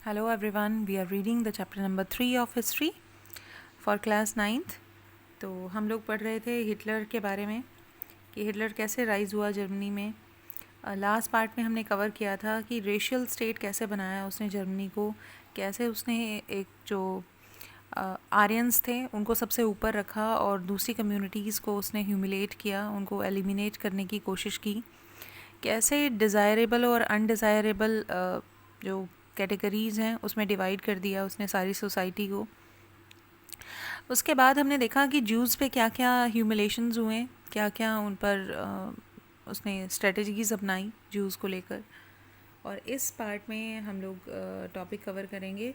Hello everyone, we are reading the chapter number 3 of history for class 9th। तो हम लोग पढ़ रहे थे हिटलर के बारे में कि हिटलर कैसे राइज़ हुआ जर्मनी में। लास्ट पार्ट में हमने कवर किया था कि रेशियल स्टेट कैसे बनाया उसने जर्मनी को, कैसे उसने एक जो आर्यंस थे उनको सबसे ऊपर रखा और दूसरी कम्युनिटीज़ को उसने ह्यूमिलेट किया, उनको एलिमिनेट करने की कोशिश की। कैसे डिज़ायरेबल और अनडिज़ायरेबल जो कैटेगरीज़ हैं उसमें डिवाइड कर दिया उसने सारी सोसाइटी को। उसके बाद हमने देखा कि ज्यूज़ पे क्या क्या ह्यूमिलेशंस हुए, क्या क्या उन पर उसने स्ट्रेटजीज़ अपनाई ज्यूज़ को लेकर। और इस पार्ट में हम लोग टॉपिक कवर करेंगे,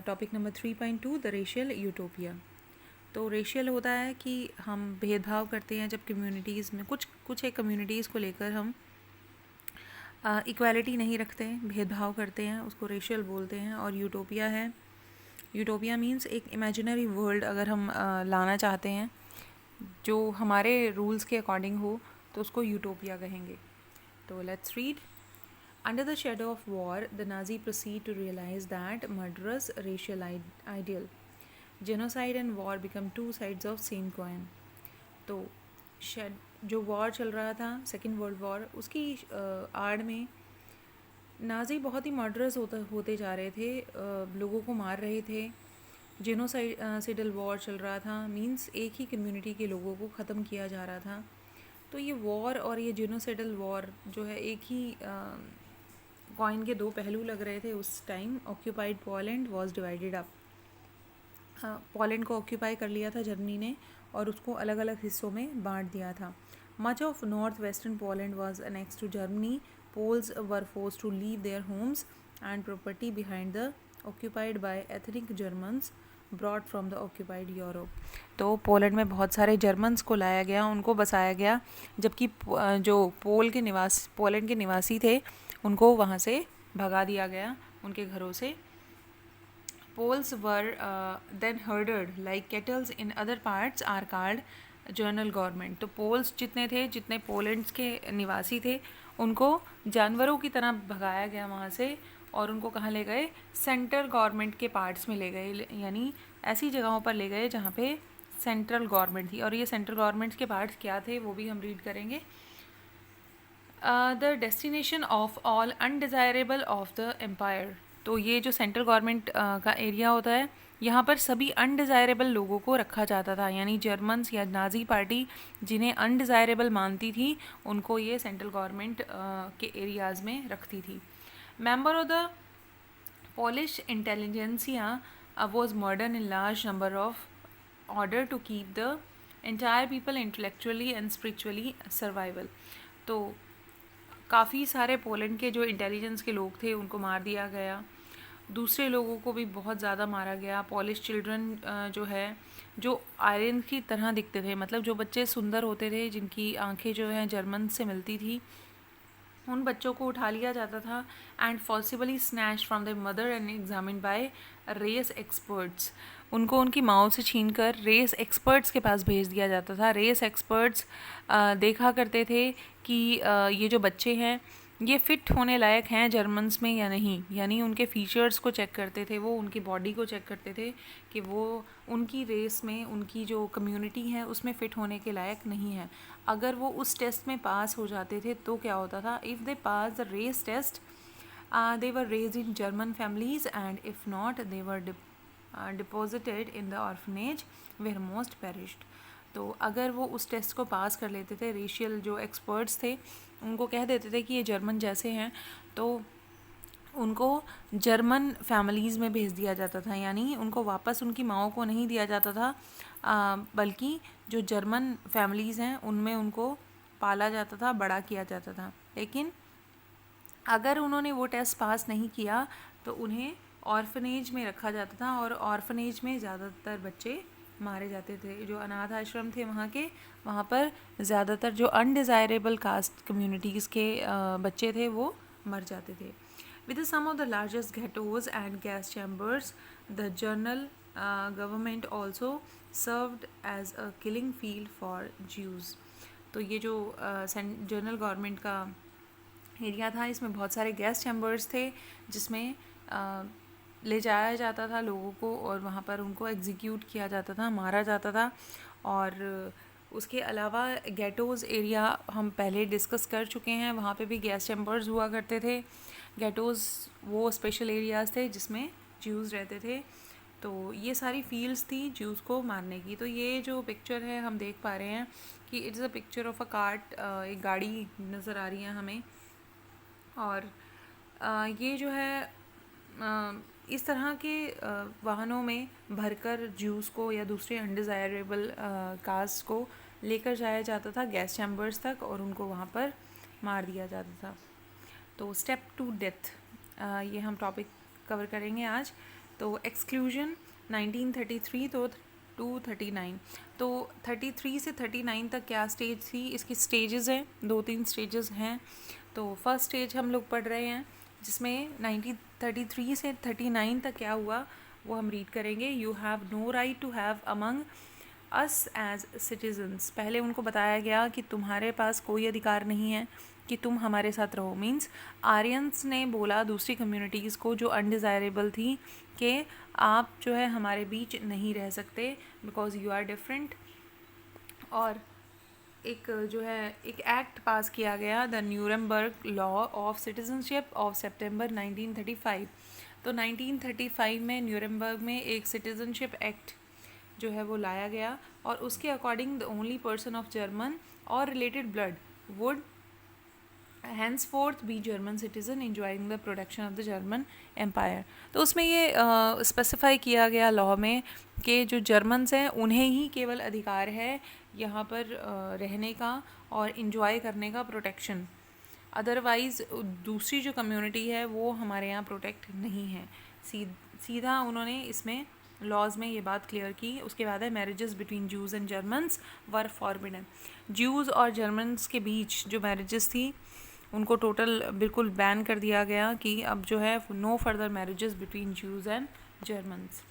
topic number 3.2 the racial utopia. तो रेशियल होता है कि हम भेदभाव करते हैं जब कम्युनिटीज़ में कुछ एक कम्युनिटीज़ को लेकर हम इक्वालिटी नहीं रखते हैं, भेदभाव करते हैं, उसको रेशियल बोलते हैं। और यूटोपिया है, यूटोपिया मींस एक इमेजिनरी वर्ल्ड अगर हम लाना चाहते हैं जो हमारे रूल्स के अकॉर्डिंग हो तो उसको यूटोपिया कहेंगे। तो let's read. Under the shadow of war, the Nazi proceed to realize that murderous racial ideal. Genocide and war become two sides of same coin. तो जो वॉर चल रहा था, सेकेंड वर्ल्ड वॉर, उसकी आड़ में नाजी बहुत ही मर्डरस होते जा रहे थे, लोगों को मार रहे थे। जेनोसाइडल वॉर चल रहा था, मींस एक ही कम्युनिटी के लोगों को ख़त्म किया जा रहा था। तो ये वॉर और ये जेनोसाइडल वॉर जो है एक ही कॉइन के दो पहलू लग रहे थे उस time. Occupied Poland was divided up. Poland को ऑक्यूपाई कर लिया था जर्मनी ने और उसको अलग अलग हिस्सों में बांट दिया था। Much of north western Poland was annex to Germany. Poles were forced to leave their homes and property behind the occupied by ethnic Germans brought from the occupied Europe। तो पोलैंड में बहुत सारे जर्मन्स को लाया गया, उनको बसाया गया, जबकि जो पोलैंड के निवासी थे उनको वहाँ से भगा दिया गया उनके घरों से। Poles were then herded like kettles in other parts are called journal government. तो पोल्स जितने पोलैंड्स के निवासी थे उनको जानवरों की तरह भगाया गया वहाँ से और उनको कहाँ ले गए, सेंट्रल गवर्नमेंट के पार्ट्स में ले गए, यानी ऐसी जगहों पर ले गए जहाँ पे सेंट्रल गवर्नमेंट थी। और ये सेंट्रल गवर्नमेंट के पार्ट्स क्या थे वो भी हम रीड करेंगे। The destination of all undesirable of the empire. तो ये जो सेंट्रल गवर्नमेंट का एरिया होता है, यहाँ पर सभी अनडिज़ायरेबल लोगों को रखा जाता था, यानी जर्मन्स या नाजी पार्टी जिन्हें अनडिज़ायरेबल मानती थी उनको ये सेंट्रल गवर्नमेंट के एरियाज़ में रखती थी। Member of the Polish intelligentsia was murdered in large number of order to keep the entire people intellectually and spiritually survival. तो काफ़ी सारे पोलैंड के जो इंटेलिजेंस के लोग थे उनको मार दिया गया, दूसरे लोगों को भी बहुत ज़्यादा मारा गया। पॉलिश चिल्ड्रन जो है, जो आयरन की तरह दिखते थे, मतलब जो बच्चे सुंदर होते थे, जिनकी आंखें जो हैं जर्मन से मिलती थी, उन बच्चों को उठा लिया जाता था and forcibly snatch from the mother and examine by race experts. उनको उनकी माओ से छीनकर रेस एक्सपर्ट्स के पास भेज दिया जाता था। रेस एक्सपर्ट्स देखा करते थे कि ये जो बच्चे हैं ये फ़िट होने लायक हैं जर्मन्स में या नहीं, यानी उनके फीचर्स को चेक करते थे, वो उनकी बॉडी को चेक करते थे कि वो उनकी रेस में, उनकी जो कम्युनिटी है उसमें फ़िट होने के लायक नहीं है। अगर वो उस टेस्ट में पास हो जाते थे तो क्या होता था, if they pass the race test they were raised in German families and if not they were deposited in the orphanage where most perished. तो अगर वो उस टेस्ट को पास कर लेते थे, रेशियल जो एक्सपर्ट्स थे उनको कह देते थे कि ये जर्मन जैसे हैं, तो उनको जर्मन फैमिलीज़ में भेज दिया जाता था, यानी उनको वापस उनकी माओ को नहीं दिया जाता था, बल्कि जो जर्मन फैमिलीज़ हैं उनमें उनको पाला जाता था, बड़ा किया जाता था। लेकिन अगर उन्होंने वो टेस्ट पास नहीं किया तो उन्हें ऑर्फनेज में रखा जाता था और ऑर्फनेज में ज़्यादातर बच्चे मारे जाते थे। जो अनाथ आश्रम थे वहाँ पर ज़्यादातर जो अनडिज़ायरेबल कास्ट कम्युनिटीज़ के बच्चे थे वो मर जाते थे। With some of the largest ghettos and gas chambers the general government also served as a killing field for Jews. तो ये जो जर्नल गवर्नमेंट का एरिया था, इसमें बहुत सारे गैस चैम्बर्स थे जिसमें ले जाया जाता था लोगों को और वहाँ पर उनको एग्जीक्यूट किया जाता था, मारा जाता था। और उसके अलावा गेटोज़ एरिया हम पहले डिस्कस कर चुके हैं, वहाँ पे भी गैस चैम्बर्स हुआ करते थे। गेटोज़ वो स्पेशल एरियाज़ थे जिसमें ज्यूज़ रहते थे। तो ये सारी फील्ड्स थी ज्यूज़ को मारने की। तो ये जो पिक्चर है हम देख पा रहे हैं कि it's a picture of a cart, एक गाड़ी नज़र आ रही है हमें। और ये जो है इस तरह के वाहनों में भरकर ज्यूस को या दूसरे अनडिज़ायरेबल कास्ट को लेकर जाया जाता था गैस चैम्बर्स तक और उनको वहाँ पर मार दिया जाता था। तो स्टेप टू डेथ, ये हम टॉपिक कवर करेंगे आज। तो एक्सक्लूजन 1933 तो टू 39। तो 33 से 39 तक क्या स्टेज थी, इसकी स्टेजेस हैं, 2-3 स्टेजेस हैं। तो फर्स्ट स्टेज हम लोग पढ़ रहे हैं जिसमें 1933 से 39 तक क्या हुआ वो हम रीड करेंगे। You have no right to have among us as citizens. पहले उनको बताया गया कि तुम्हारे पास कोई अधिकार नहीं है कि तुम हमारे साथ रहो। मीन्स आर्यंस ने बोला दूसरी कम्युनिटीज़ को जो अनडिज़ायरेबल थी कि आप जो है हमारे बीच नहीं रह सकते बिकॉज यू आर डिफरेंट। और एक जो है एक एक्ट पास किया गया, the Nuremberg law of citizenship of सितंबर 1935। तो 1935 में न्यूरमबर्ग में एक सिटीजनशिप एक्ट जो है वो लाया गया और उसके according the only person of German or related blood would henceforth be German citizen enjoying the protection of the German Empire। तो उसमें ये स्पेसिफाई किया गया लॉ में कि जो जर्मन्स हैं उन्हें ही केवल अधिकार है यहाँ पर रहने का और इन्जॉय करने का प्रोटेक्शन। अदरवाइज़ दूसरी जो कम्युनिटी है वो हमारे यहाँ प्रोटेक्ट नहीं है। सीधा उन्होंने इसमें लॉज में ये बात क्लियर की। उसके बाद है marriages between Jews and Germans were forbidden. Jews और जर्मन्स के बीच जो मैरिजेस थी उनको टोटल बिल्कुल बैन कर दिया गया कि अब जो है no further marriages between Jews and Germans.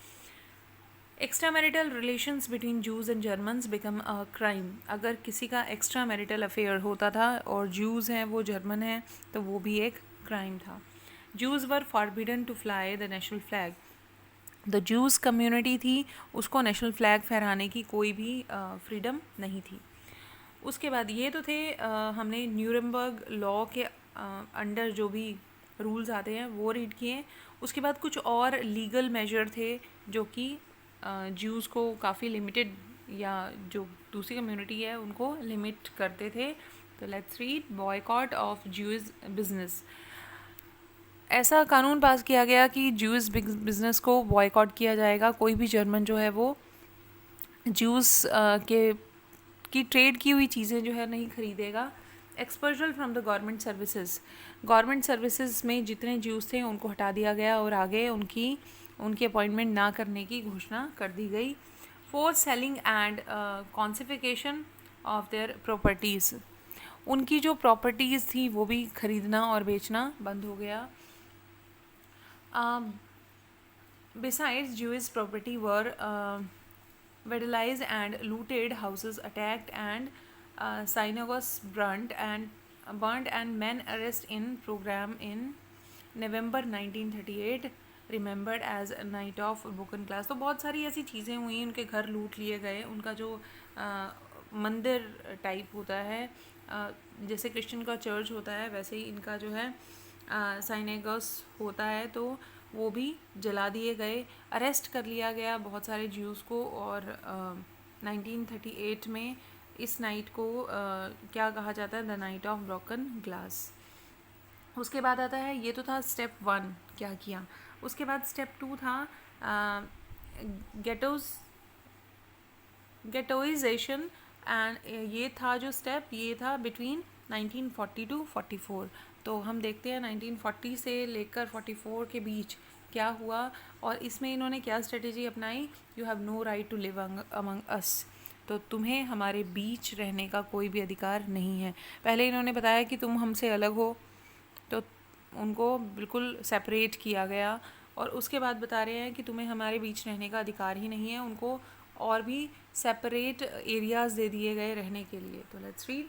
Extra marital relations between Jews and Germans become a crime. अगर किसी का एक्स्ट्रा मैरिटल अफेयर होता था और ज्यूज़ हैं वो जर्मन हैं तो वो भी एक क्राइम था। Jews were forbidden to fly the national flag. The Jews community थी उसको नेशनल फ्लैग फहराने की कोई भी फ्रीडम नहीं थी। उसके बाद ये तो थे हमने न्यूरमबर्ग लॉ के अंडर जो भी रूल्स आते हैं वो रीड किए। उसके बाद कुछ और लीगल मेजर थे जो कि ज्यूज़ को काफ़ी लिमिटेड या जो दूसरी कम्युनिटी है उनको लिमिट करते थे। तो let's read. Boycott of Jews business. ऐसा कानून पास किया गया कि ज्यूज़ बिजनेस को बॉयकॉट किया जाएगा। कोई भी जर्मन जो है वो ज्यूज़ की ट्रेड की हुई चीज़ें जो है नहीं खरीदेगा। Expulsion from the government services. Government services में जितने ज्यूज़ थे उनको हटा दिया गया और आगे उनकी अपॉइंटमेंट ना करने की घोषणा कर दी गई। Forced selling and confiscation of their properties. उनकी जो प्रॉपर्टीज़ थी वो भी खरीदना और बेचना बंद हो गया। Besides, Jewish property were vandalized and looted, houses attacked and synagogues burnt and men arrested in program in November 1938 remembered as a night of broken glass। तो बहुत सारी ऐसी चीज़ें हुई, उनके घर लूट लिए गए, उनका जो मंदिर टाइप होता है जैसे क्रिश्चियन का चर्च होता है वैसे ही इनका जो है साइनेगस होता है तो वो भी जला दिए गए। अरेस्ट कर लिया गया बहुत सारे ज्यूज़ को और 1938 में इस नाइट को क्या कहा जाता है, the night of broken glass. उसके बाद आता है, ये तो था स्टेप 1 क्या किया। उसके बाद स्टेप 2 था गेटोइजेशन एंड ये था जो स्टेप ये था बिटवीन 1940 टू 44। तो हम देखते हैं 1940 से लेकर 44 के बीच क्या हुआ और इसमें इन्होंने क्या स्ट्रेटेजी अपनाई। You have no right to live among us. तो तुम्हें हमारे बीच रहने का कोई भी अधिकार नहीं है। पहले इन्होंने बताया कि तुम हमसे अलग हो तो उनको बिल्कुल सेपरेट किया गया और उसके बाद बता रहे हैं कि तुम्हें हमारे बीच रहने का अधिकार ही नहीं है। उनको और भी सेपरेट एरियाज़ दे दिए गए रहने के लिए। तो let's read.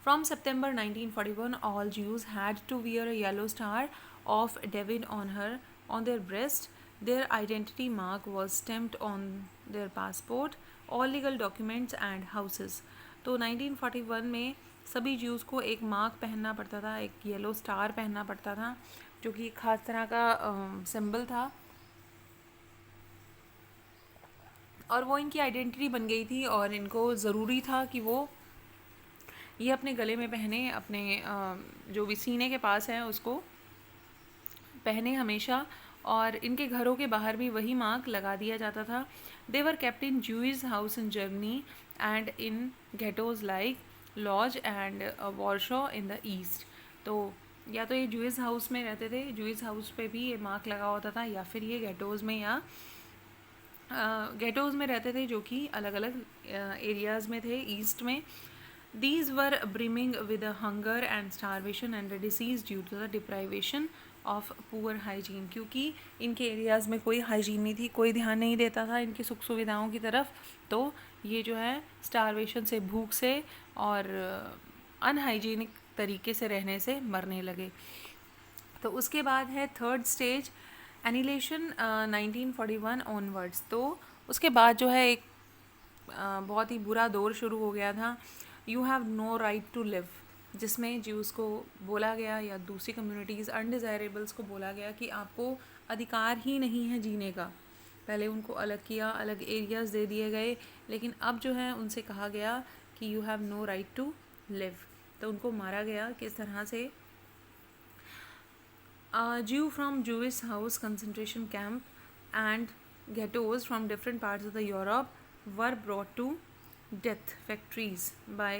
From September 1941, all Jews had to wear a yellow star of David on their breast. Their identity mark was stamped on their passport, all legal documents and houses. तो 1941 में सभी Jews को एक mark पहनना पड़ता था, एक yellow star पहनना पड़ता था, जो कि एक खास तरह का सिंबल था, और वो इनकी आइडेंटिटी बन गई थी। और इनको ज़रूरी था कि वो ये अपने गले में पहने, अपने जो भी सीने के पास है उसको पहने हमेशा, और इनके घरों के बाहर भी वही मार्क लगा दिया जाता था। They were kept in Jewish house in Germany and in ghettos like Lodz and Warsaw in the east. तो या तो ये ज्यूइश हाउस में रहते थे, ज्यूइश हाउस पे भी ये मार्क लगा होता था, या फिर ये गेटोज़ में या गेटोज़ में रहते थे, जो कि अलग अलग एरियाज़ में थे ईस्ट में। These were brimming with a hunger and starvation and a disease due to the deprivation of poor hygiene। क्योंकि इनके एरियाज़ में कोई हाइजीन नहीं थी, कोई ध्यान नहीं देता था इनकी सुख सुविधाओं की तरफ, तो ये जो है स्टारवेशन से, भूख से और अनहाइजीनिक तरीके से रहने से मरने लगे। तो उसके बाद है थर्ड स्टेज, एनिलेशन 1941 ऑनवर्ड्स। तो उसके बाद जो है एक बहुत ही बुरा दौर शुरू हो गया था, you have no right to live, जिसमें ज्यूज़ को बोला गया या दूसरी कम्युनिटीज़ अनडिज़ायरेबल्स को बोला गया कि आपको अधिकार ही नहीं है जीने का। पहले उनको अलग किया, अलग एरियाज़ दे दिए गए, लेकिन अब जो है उनसे कहा गया कि you have no right to live. तो उनको मारा गया किस तरह से, Jew from Jewish house concentration camp and ghettos from different parts of the Europe were brought to death factories by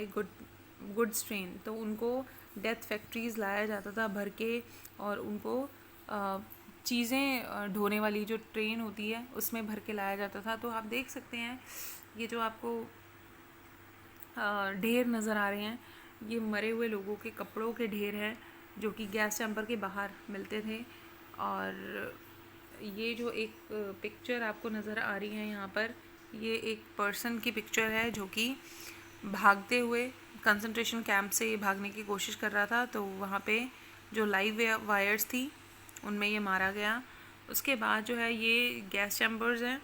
goods train। तो उनको डेथ फैक्ट्रीज़ लाया जाता था भर के, और उनको चीज़ें ढोने वाली जो ट्रेन होती है उसमें भर के लाया जाता था। तो आप देख सकते हैं ये जो आपको ढेर नज़र आ रहे हैं, ये मरे हुए लोगों के कपड़ों के ढेर हैं, जो कि गैस चैम्बर के बाहर मिलते थे। और ये जो एक पिक्चर आपको नज़र आ रही है यहाँ पर, ये एक पर्सन की पिक्चर है जो कि भागते हुए कंसंट्रेशन कैंप से भागने की कोशिश कर रहा था। तो वहाँ पे जो लाइव वायर्स थी उनमें ये मारा गया। उसके बाद जो है ये गैस चैम्बर्स हैं,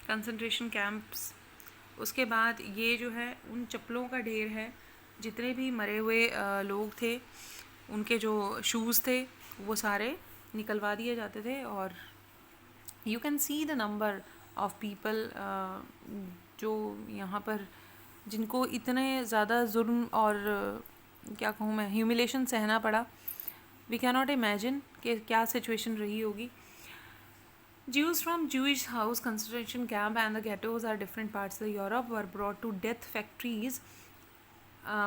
कंसंट्रेशन कैंप्स। उसके बाद ये जो है उन चप्पलों का ढेर है, जितने भी मरे हुए लोग थे उनके जो शूज़ थे वो सारे निकलवा दिए जाते थे। और you can see the number of people जो यहाँ पर, जिनको इतने ज़्यादा जुल्म और क्या कहूँ मैं, ह्यूमिलेशन सहना पड़ा। वी कैन नॉट इमेजिन कि क्या सिचुएशन रही होगी। Jews from Jewish house concentration camp and the ghettos are different parts of Europe were brought to death factories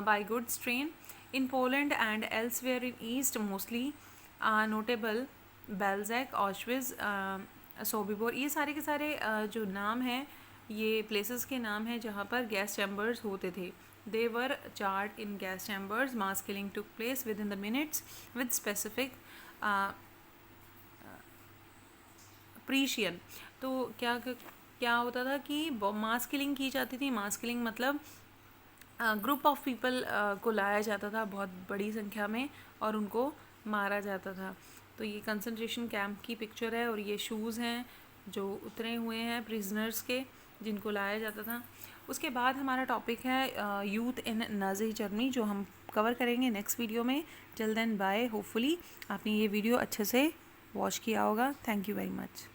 by goods train in Poland and elsewhere in East, mostly notable Balzac, Auschwitz, Sobibor। ये सारे के सारे जो नाम हैं, ये places के नाम हैं जहाँ पर गैस चैम्बर्स होते थे। They were charred in gas chambers. Mass killing took place within the minutes with specific प्रीशियन। तो क्या होता था कि मास किलिंग की जाती थी। मास किलिंग मतलब ग्रुप ऑफ पीपल को लाया जाता था बहुत बड़ी संख्या में और उनको मारा जाता था। तो ये कंसंट्रेशन कैंप की पिक्चर है और ये शूज़ हैं जो उतरे हुए हैं प्रिजनर्स के, जिनको लाया जाता था। उसके बाद हमारा टॉपिक है यूथ इन नाज़ी जर्मनी, जो हम कवर करेंगे नेक्स्ट वीडियो में। Till then bye. होपफुली आपने ये वीडियो अच्छे से वॉच किया होगा। Thank you very much.